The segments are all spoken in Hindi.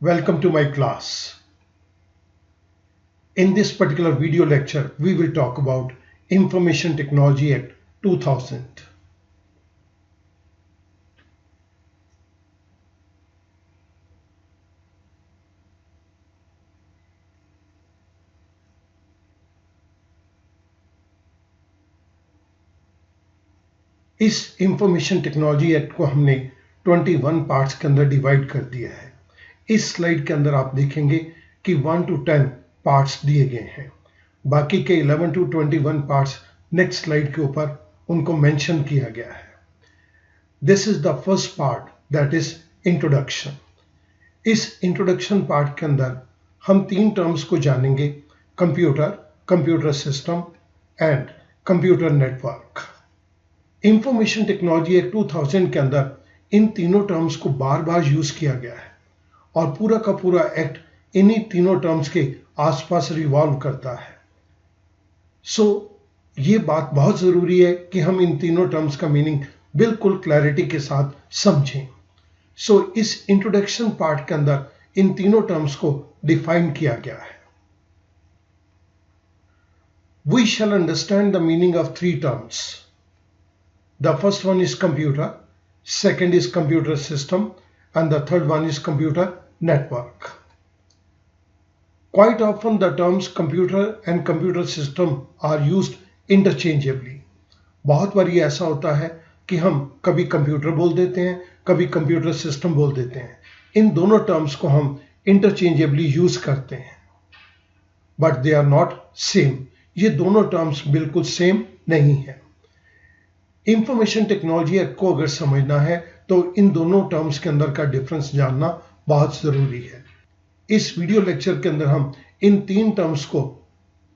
Welcome to my class. In this particular video lecture, we will talk about Information Technology Act 2000. इस इंफॉर्मेशन टेक्नोलॉजी एक्ट को हमने 21 पार्ट्स के अंदर डिवाइड कर दिया है। इस स्लाइड के अंदर आप देखेंगे कि 1 to 10 पार्ट्स दिए गए हैं। बाकी के 11 to 21 पार्ट्स नेक्स्ट स्लाइड के ऊपर उनको मेंशन किया गया है। This is the first part, that is introduction. इस इंट्रोडक्शन पार्ट के अंदर हम तीन टर्म्स को जानेंगे: computer, computer system and computer network. Information technology act 2000 के अंदर इन तीनों टर्म्स को बार बार यूज किया गया है और पूरा का पूरा एक्ट इन्हीं तीनों टर्म्स के आसपास रिवॉल्व करता है। ये बात बहुत जरूरी है कि हम इन तीनों टर्म्स का मीनिंग बिल्कुल क्लैरिटी के साथ समझें। इस इंट्रोडक्शन पार्ट के अंदर इन तीनों टर्म्स को डिफाइन किया गया है। We shall understand the meaning of three terms. The first one is computer, second is computer system, and the third one is computer network. Quite often the terms computer and computer system are used interchangeably. बहुत बार ये ऐसा होता है कि हम कभी कंप्यूटर बोल देते हैं, कभी कंप्यूटर सिस्टम बोल देते हैं। इन दोनों टर्म्स को हम इंटरचेंजेबली यूज करते हैं, but they are not same. ये दोनों टर्म्स बिल्कुल सेम नहीं है। इंफॉर्मेशन टेक्नोलॉजी एक्ट को अगर समझना है तो इन दोनों टर्म्स के अंदर का डिफरेंस जानना बहुत जरूरी है। इस वीडियो लेक्चर के अंदर हम इन तीन टर्म्स को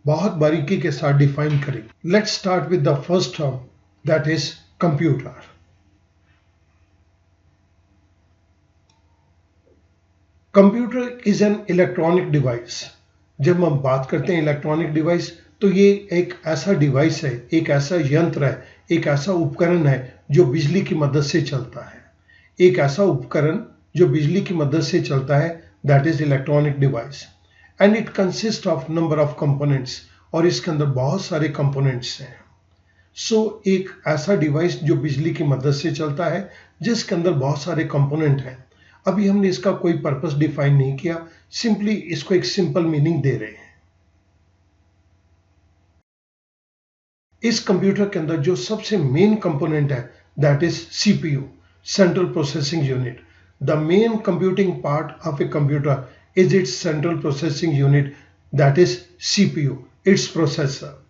बहुत बारीकी के साथ डिफाइन करेंगे। Let's start with the first term, that is computer. Computer is an electronic device. जब हम बात करते हैं इलेक्ट्रॉनिक डिवाइस, तो ये एक ऐसा डिवाइस है, एक ऐसा यंत्र है, एक ऐसा उपकरण है जो बिजली की मदद से चलता है। एक ऐसा उपकरण जो बिजली की मदद से चलता है, that is electronic device, and it consist of number of components, और इसके अंदर बहुत सारे कंपोनेंट्स हैं। एक ऐसा डिवाइस जो बिजली की मदद से चलता है, जिसके अंदर बहुत सारे कंपोनेंट हैं। अभी हमने इसका कोई पर्पस डिफाइन नहीं किया, सिंपली इसको एक सिंपल मीनिंग दे रहे हैं। इस कंप्यूटर के अंदर जो सबसे मेन कंपोनेंट है, that is CPU, central processing unit. The main computing part of a computer is it's central processing unit, that is CPU, it's processor.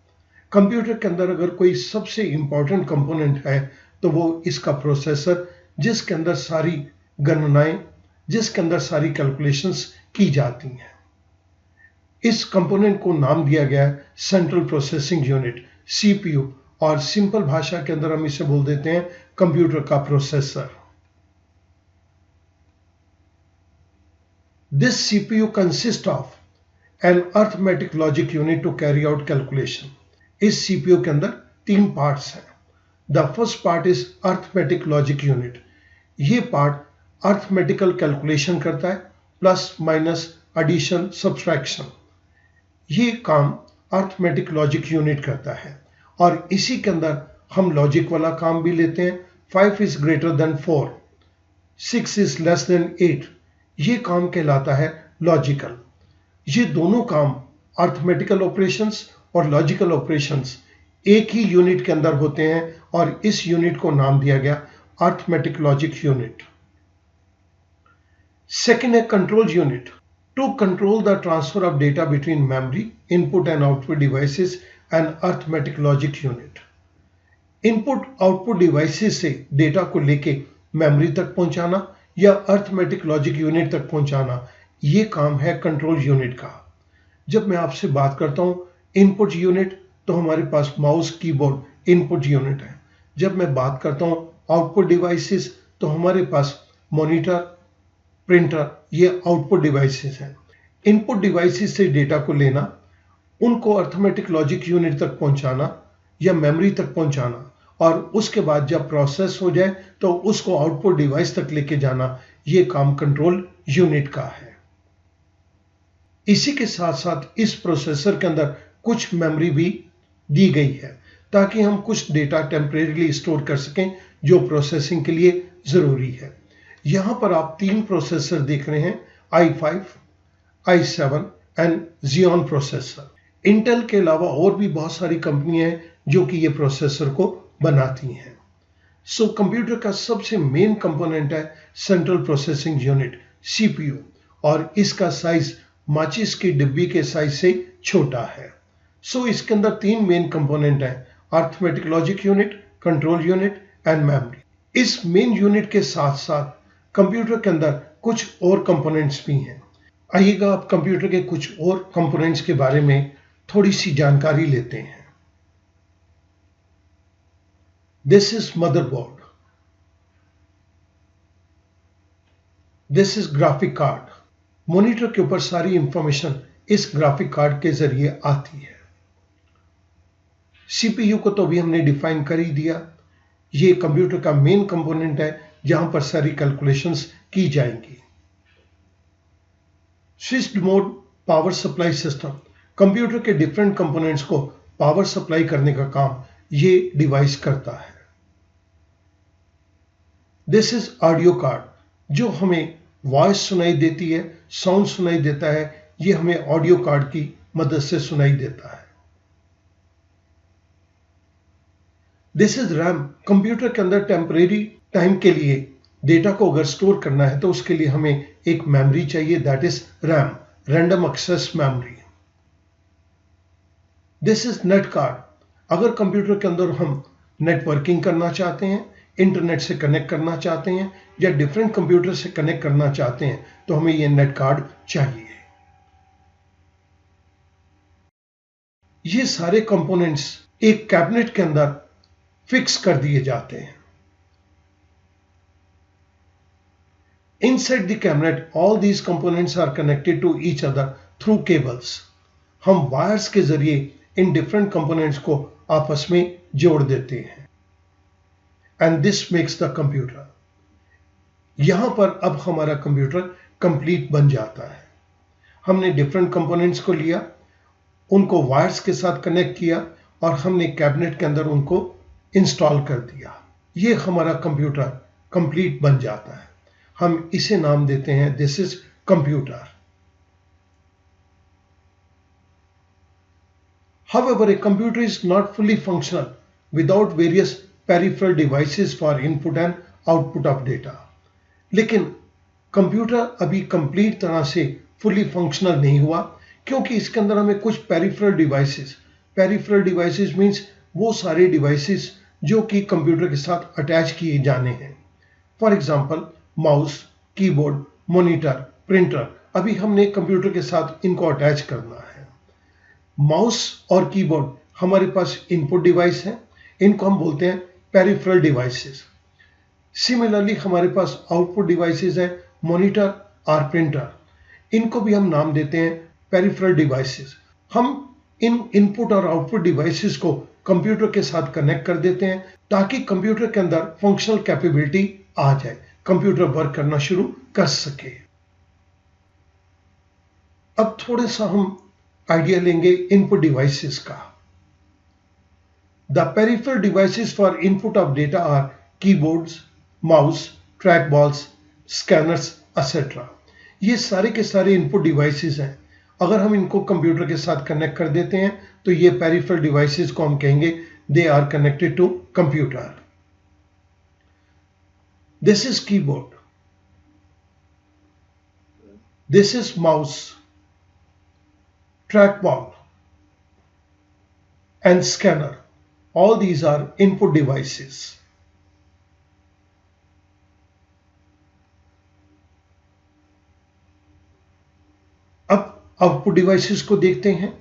Computer के अंदर अगर कोई सबसे इंपॉर्टेंट कंपोनेंट है तो वो इसका प्रोसेसर, जिसके अंदर सारी गणनाएं, जिसके अंदर सारी कैलकुलेशंस की जाती हैं। इस कंपोनेंट को नाम दिया गया है सेंट्रल प्रोसेसिंग यूनिट, सीपीयू, और सिंपल भाषा के अंदर हम इसे बोल देते हैं कंप्यूटर का processor. This CPU consist of an arithmetic logic unit to carry out calculation. इस सीपीयू के अंदर तीन पार्ट्स हैं। The first part is arithmetic logic unit. ये पार्ट अर्थमेटिकल कैलकुलेशन करता है, प्लस माइनस एडिशन सब्सट्रैक्शन। ये काम अर्थमेटिक लॉजिक यूनिट करता है, और इसी के अंदर हम लॉजिक वाला काम भी लेते हैं। 5 is greater than 4, 6 is less than 8, ये काम कहलाता है लॉजिकल। ये दोनों काम, अर्थमेटिकल ऑपरेशंस और लॉजिकल ऑपरेशंस, एक ही यूनिट के अंदर होते हैं, और इस यूनिट को नाम दिया गया अर्थमेटिक लॉजिक यूनिट। सेकेंड है control unit, to control the transfer of data between memory, input and output devices and arithmetic logic unit. Input output devices से डेटा को लेके मेमोरी तक पहुंचाना या अर्थमेटिक लॉजिक यूनिट तक पहुंचाना, ये काम है कंट्रोल यूनिट का। जब मैं आपसे बात करता हूं इनपुट यूनिट, तो हमारे पास माउस, कीबोर्ड इनपुट यूनिट है। जब मैं बात करता हूं आउटपुट डिवाइसेस, तो हमारे पास मॉनिटर, प्रिंटर, ये आउटपुट डिवाइसेस हैं। इनपुट डिवाइसेस से डेटा को लेना, उनको अर्थमेटिक लॉजिक यूनिट तक पहुंचाना या मेमोरी तक पहुंचाना, और उसके बाद जब प्रोसेस हो जाए तो उसको आउटपुट डिवाइस तक लेके जाना, ये काम कंट्रोल यूनिट का है। इसी के साथ साथ इस प्रोसेसर के अंदर कुछ मेमोरी भी दी गई है ताकि हम कुछ डेटा टेम्परेरीली स्टोर कर सकें जो प्रोसेसिंग के लिए ज़रूरी है। यहाँ पर आप 3 प्रोसेसर देख रहे हैं, i5, i7 and Xeon processor. Intel के अलावा और भी बहुत सारी कंपनियां हैं जो कि ये प्रोसेसर को बनाती हैं। सो कंप्यूटर का सबसे मेन कंपोनेंट है सेंट्रल प्रोसेसिंग यूनिट, CPU, और इसका साइज माचिस की डिब्बी के साइज से छोटा है। सो इसके अंदर 3 मेन कंपोनेंट हैं, arithmetic logic unit, control unit and memory. इस मेन यूनिट के साथ साथ कंप्यूटर के अंदर कुछ और कंपोनेंट्स भी हैं। आइएगा आप कंप्यूटर के कुछ और कंपोनेंट्स के बारे में थोड़ी सी जानकारी लेते हैं। This is motherboard, this is graphic card. Monitor के ऊपर सारी इंफॉर्मेशन इस ग्राफिक कार्ड के जरिए आती है। CPU को तो अभी हमने डिफाइन कर ही दिया, ये कंप्यूटर का मेन कंपोनेंट है जहां पर सारी कैलकुलेशंस की जाएंगी। Switched mode power supply system, computer के डिफरेंट कंपोनेंट्स को पावर सप्लाई करने का काम ये डिवाइस करता है। दिस इज ऑडियो कार्ड, जो हमें वॉइस सुनाई देती है, साउंड सुनाई देता है, ये हमें ऑडियो कार्ड की मदद से सुनाई देता है। दिस इज रैम, कंप्यूटर के अंदर टेम्परेरी टाइम के लिए डेटा को अगर स्टोर करना है तो उसके लिए हमें एक मेमोरी चाहिए, that is RAM, random access memory. This is net card, अगर कंप्यूटर के अंदर हम नेटवर्किंग करना चाहते हैं, इंटरनेट से कनेक्ट करना चाहते हैं या डिफरेंट कंप्यूटर से कनेक्ट करना चाहते हैं तो हमें यह नेट कार्ड चाहिए। ये सारे कंपोनेंट्स एक कैबिनेट के अंदर फिक्स कर दिए जाते हैं। Inside the cabinet, all these components are connected to each other through cables. हम वायर्स के जरिए इन डिफरेंट कंपोनेंट्स को आपस में जोड़ देते हैं। And this makes the computer. यहां पर अब हमारा कंप्यूटर कंप्लीट बन जाता है। हमने डिफरेंट कंपोनेंट्स को लिया, उनको वायर्स के साथ कनेक्ट किया और हमने कैबिनेट के अंदर उनको इंस्टॉल कर दिया। ये हमारा कंप्यूटर कंप्लीट बन जाता है। हम इसे नाम देते हैं this is computer. However, a computer is not fully functional without various peripheral devices for input and output of data. लेकिन कंप्यूटर अभी कंप्लीट तरह से फुली फंक्शनल नहीं हुआ क्योंकि इसके अंदर हमें कुछ पेरिफेरल डिवाइसेस मींस वो सारे डिवाइसेस जो कि कंप्यूटर के साथ अटैच किए जाने हैं। For example mouse, keyboard, monitor, printer, अभी हमने कंप्यूटर के साथ इनको अटैच करना है। माउस और कीबोर्ड हमारे पास इनपुट डिवाइस है, इनको हम बोलते हैं पेरिफेरल डिवाइसेस। सिमिलरली हमारे पास आउटपुट डिवाइसेस हैं, मॉनिटर और प्रिंटर, इनको भी हम नाम देते हैं पेरिफेरल डिवाइसेस। हम इन इनपुट और आउटपुट डिवाइसेस को कंप्यूटर के साथ कनेक्ट कर देते हैं ताकि कंप्यूटर के अंदर फंक्शनल कैपेबिलिटी आ जाए, कंप्यूटर वर्क करना शुरू कर सके। अब थोड़ा सा हम आइडिया लेंगे इनपुट डिवाइसेस का। The peripheral devices for input of data are keyboards, mouse, track balls, scanners etcetera. ये सारे के सारे इनपुट डिवाइसेस हैं। अगर हम इनको कंप्यूटर के साथ कनेक्ट कर देते हैं तो ये पेरिफेरल डिवाइसेस को हम कहेंगे they are connected to computer. This is keyboard. This is mouse, trackball, and scanner. All these are input devices. अब आउटपुट डिवाइसेस को देखते हैं।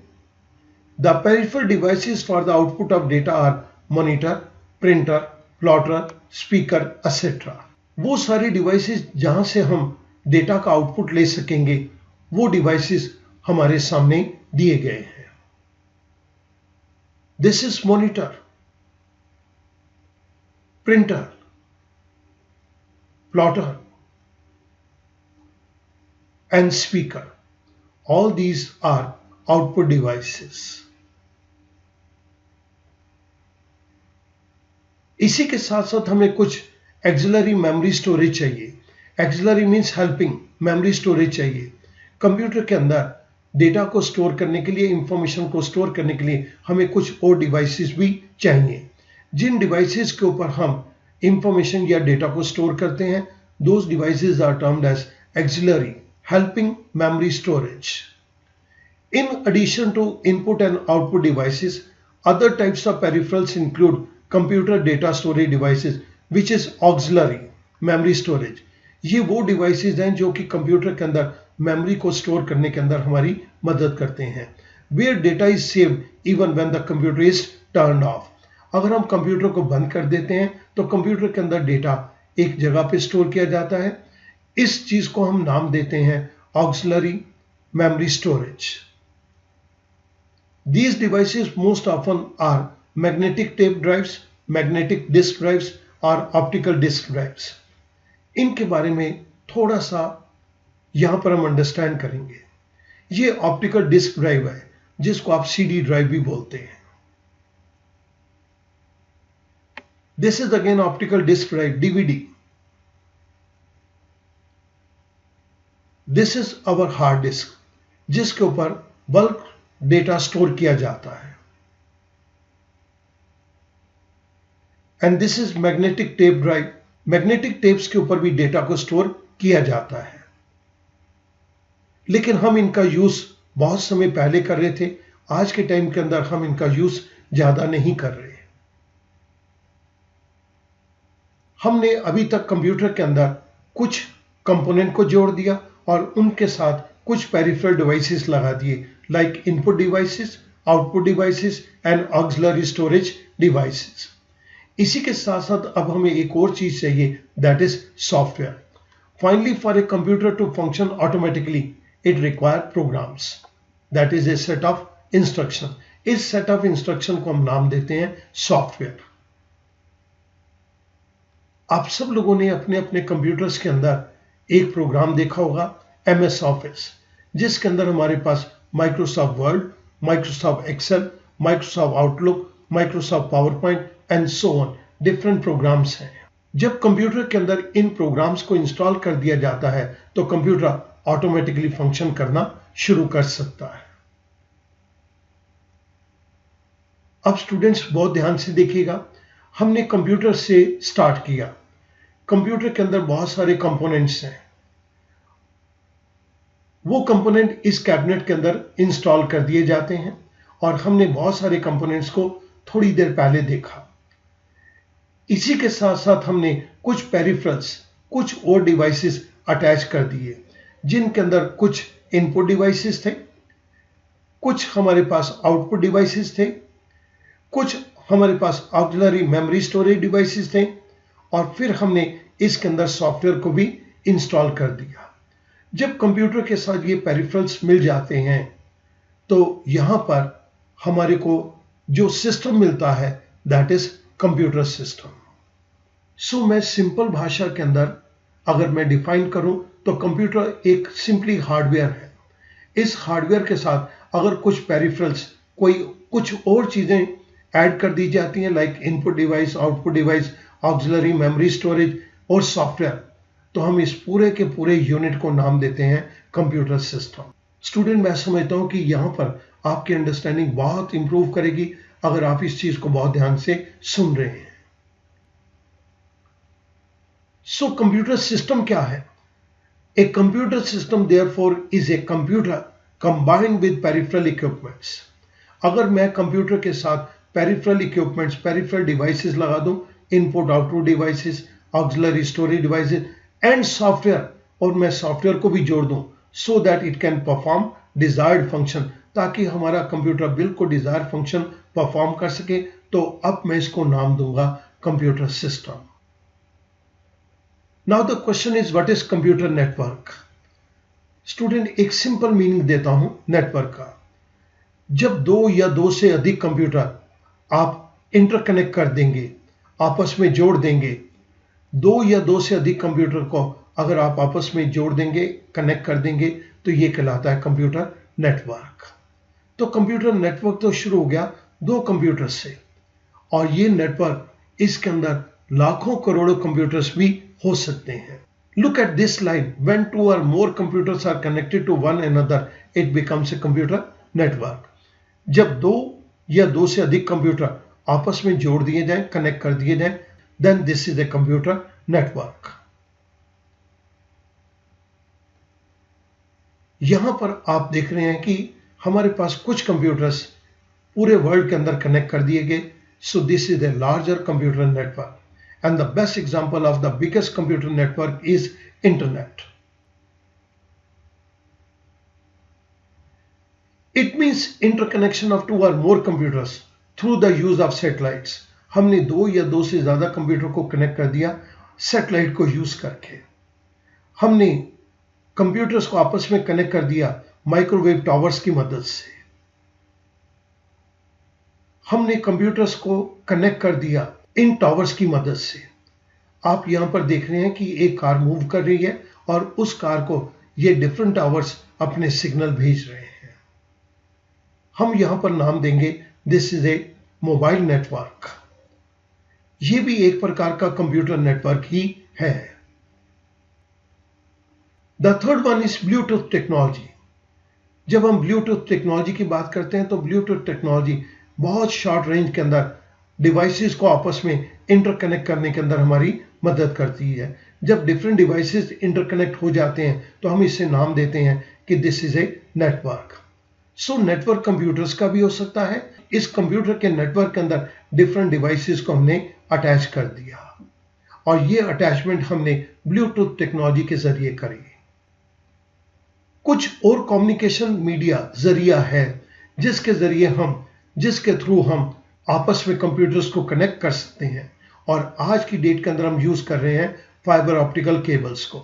The peripheral devices for the output of data are monitor, printer, plotter, speaker, etc. वो सारी डिवाइसेस जहां से हम डेटा का आउटपुट ले सकेंगे वो डिवाइसेस हमारे सामने दिए गए हैं। This is monitor, printer, plotter and speaker. All these are output devices. इसी के साथ साथ हमें कुछ एक्सिलरी मेमोरी स्टोरेज चाहिए। Axillary means helping memory storage चाहिए। कंप्यूटर के अंदर डेटा को स्टोर करने के लिए, इंफॉर्मेशन को स्टोर करने के लिए हमें कुछ और डिवाइसेस भी चाहिए। जिन डिवाइसेस के ऊपर हम इंफॉर्मेशन या डेटा को स्टोर करते हैं, those devices are termed as auxiliary helping memory storage. In addition to input and output devices, other types of peripherals include computer data storage devices, which is auxiliary memory storage. ये वो devices हैं जो कि कंप्यूटर के अंदर मेमोरी को स्टोर करने के अंदर हमारी मदद करते हैं। Where data is saved even when the computer is turned off. अगर हम कंप्यूटर को बंद कर देते हैं तो कंप्यूटर के अंदर डेटा एक जगह पे स्टोर किया जाता है। इस चीज को हम नाम देते हैं auxiliary memory storage. These devices most often are magnetic tape drives, magnetic disk drives और optical disk drives. इनके बारे में थोड़ा सा यहां पर हम अंडरस्टैंड करेंगे। ये ऑप्टिकल डिस्क ड्राइव है जिसको आप CD ड्राइव भी बोलते हैं। This is again optical disk drive, DVD. This is our hard disk जिसके ऊपर बल्क डेटा स्टोर किया जाता है। And this is magnetic tape drive. Magnetic tapes के ऊपर भी डेटा को स्टोर किया जाता है, लेकिन हम इनका यूज बहुत समय पहले कर रहे थे। आज के टाइम के अंदर हम इनका यूज ज्यादा नहीं कर रहे। हमने अभी तक कंप्यूटर के अंदर कुछ कंपोनेंट को जोड़ दिया और उनके साथ कुछ पेरिफेरल डिवाइसेस लगा दिए, like input devices, output devices and auxiliary storage devices. इसी के साथ साथ अब हमें एक और चीज चाहिए, that is software. Finally, for a computer to function automatically it require programs, that is a set of instruction. इस सेट ऑफ इंस्ट्रक्शन को हम नाम देते हैं सॉफ्टवेयर। आप सब लोगों ने अपने अपने कंप्यूटर्स के अंदर एक प्रोग्राम देखा होगा, MS ऑफिस, जिसके अंदर हमारे पास Microsoft Word, Microsoft Excel, Microsoft Outlook, Microsoft PowerPoint and so on different programs हैं। जब कंप्यूटर के अंदर इन प्रोग्राम्स को इंस्टॉल कर दिया जाता है तो कंप्यूटर ऑटोमेटिकली फंक्शन करना शुरू कर सकता है। अब स्टूडेंट्स बहुत ध्यान से देखिएगा, हमने कंप्यूटर से स्टार्ट किया। कंप्यूटर के अंदर बहुत सारे कंपोनेंट्स हैं। वो कंपोनेंट इस कैबिनेट के अंदर इंस्टॉल कर दिए जाते हैं और हमने बहुत सारे कंपोनेंट्स को थोड़ी देर पहले देखा। इसी के साथ साथ हमने कुछ पेरिफेरल्स, कुछ और डिवाइसेस अटैच कर दिए, जिनके अंदर कुछ इनपुट डिवाइसेस थे, कुछ हमारे पास आउटपुट डिवाइसेस थे, कुछ हमारे पास ऑक्सिलरी मेमोरी स्टोरेज डिवाइसेस थे और फिर हमने इसके अंदर सॉफ्टवेयर को भी इंस्टॉल कर दिया। जब कंप्यूटर के साथ ये पेरिफेरल्स मिल जाते हैं तो यहां पर हमारे को जो सिस्टम मिलता है, दैट इज कंप्यूटर सिस्टम। सो मैं सिंपल भाषा के अंदर अगर मैं डिफाइन करूं तो कंप्यूटर एक सिंपली हार्डवेयर है। इस हार्डवेयर के साथ अगर कुछ पेरिफेरल्स, कुछ और चीजें ऐड कर दी जाती हैं, like input device, output device, auxiliary memory storage और सॉफ्टवेयर, तो हम इस पूरे के पूरे यूनिट को नाम देते हैं कंप्यूटर सिस्टम। स्टूडेंट, मैं समझता हूं कि यहां पर आपकी अंडरस्टैंडिंग बहुत इंप्रूव करेगी अगर आप इस चीज को बहुत ध्यान से सुन रहे हैं। सो कंप्यूटर सिस्टम क्या है? A computer system therefore is a computer combined with peripheral equipments. अगर मैं कंप्यूटर के साथ पेरिफेरल इक्विपमेंट्स, पेरिफेरल डिवाइसेस लगा दूं, input output devices, auxiliary storage devices and software, और मैं सॉफ्टवेयर को भी जोड़ दूं, so that it can perform desired function, ताकि हमारा कंप्यूटर बिल्कुल डिजायर्ड फंक्शन परफॉर्म कर सके, तो अब मैं इसको नाम दूंगा computer system. Now the question is, what is computer network? Student, एक सिंपल मीनिंग देता हूं नेटवर्क का। जब दो या दो से अधिक कंप्यूटर आप इंटरकनेक्ट कर देंगे, आपस में जोड़ देंगे, दो या दो से अधिक कंप्यूटर को अगर आप आपस में जोड़ देंगे, कनेक्ट कर देंगे, तो ये कहलाता है कंप्यूटर नेटवर्क। तो कंप्यूटर नेटवर्क तो शुरू हो गया दो कंप्यूटर से, और ये नेटवर्क इसके अंदर लाखों करोड़ों कंप्यूटर्स भी हो सकते हैं। Look at this line. When two or more computers are connected to one another, it becomes a computer network. जब दो या दो से अधिक कंप्यूटर आपस में जोड़ दिए जाएं, कनेक्ट कर दिए जाएं, then this is a computer network. यहां पर आप देख रहे हैं कि हमारे पास कुछ कंप्यूटर्स पूरे वर्ल्ड के अंदर कनेक्ट कर दिए गए। So this is a larger computer network. And the best example of the biggest computer network is internet. It means interconnection of two or more computers through the use of satellites. हमने दो या दो से ज्यादा कंप्यूटर को कनेक्ट कर दिया सैटेलाइट को यूज करके। हमने कंप्यूटर्स को आपस में कनेक्ट कर दिया माइक्रोवेव टावर्स की मदद से। हमने कंप्यूटर्स को कनेक्ट कर दिया इन टावर्स की मदद से। आप यहां पर देख रहे हैं कि एक कार मूव कर रही है और उस कार को ये डिफरेंट टावर्स अपने सिग्नल भेज रहे हैं। हम यहां पर नाम देंगे this is a mobile network. ये भी एक प्रकार का कंप्यूटर नेटवर्क ही है। The third one is Bluetooth technology. जब हम ब्लूटूथ टेक्नोलॉजी की बात करते हैं तो ब्लूटूथ टेक्नोलॉजी बहुत शॉर्ट रेंज के अंदर डिवाइसेस को आपस में इंटरकनेक्ट करने के अंदर हमारी मदद करती है। जब डिफरेंट डिवाइसेस इंटरकनेक्ट हो जाते हैं तो हम इसे नाम देते हैं कि this is a network. So network computers का भी हो सकता है। इस कंप्यूटर के नेटवर्क के अंदर डिफरेंट डिवाइसेस को हमने अटैच कर दिया और ये अटैचमेंट हमने ब्लूटूथ टेक्नोलॉजी के जरिए करी। कुछ और कम्युनिकेशन मीडिया जरिया है जिसके थ्रू हम आपस में कंप्यूटर्स को कनेक्ट कर सकते हैं, और आज की डेट के अंदर हम यूज कर रहे हैं फाइबर ऑप्टिकल केबल्स को।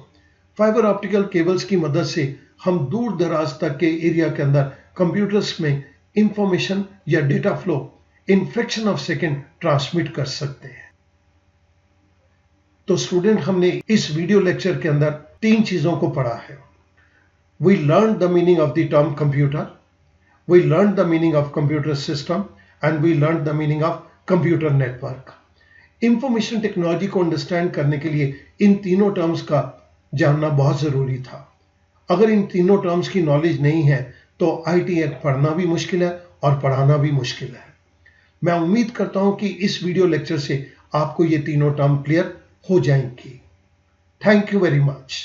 फाइबर ऑप्टिकल केबल्स की मदद से हम दूर दराज तक के एरिया के अंदर कंप्यूटर्स में इंफॉर्मेशन या data flow in fraction of second transmit कर सकते हैं। तो स्टूडेंट, हमने इस वीडियो लेक्चर के अंदर तीन चीजों को पढ़ा है। We learn the meaning of the term computer, we learn the meaning of computer system, and we learned the meaning of computer network. Information technology को अंडरस्टैंड करने के लिए इन तीनों टर्म्स का जानना बहुत जरूरी था। अगर इन तीनों टर्म्स की नॉलेज नहीं है तो आईटी एक्ट पढ़ना भी मुश्किल है और पढ़ाना भी मुश्किल है। मैं उम्मीद करता हूं कि इस वीडियो लेक्चर से आपको ये तीनों टर्म क्लियर हो जाएंगी। Thank you very much.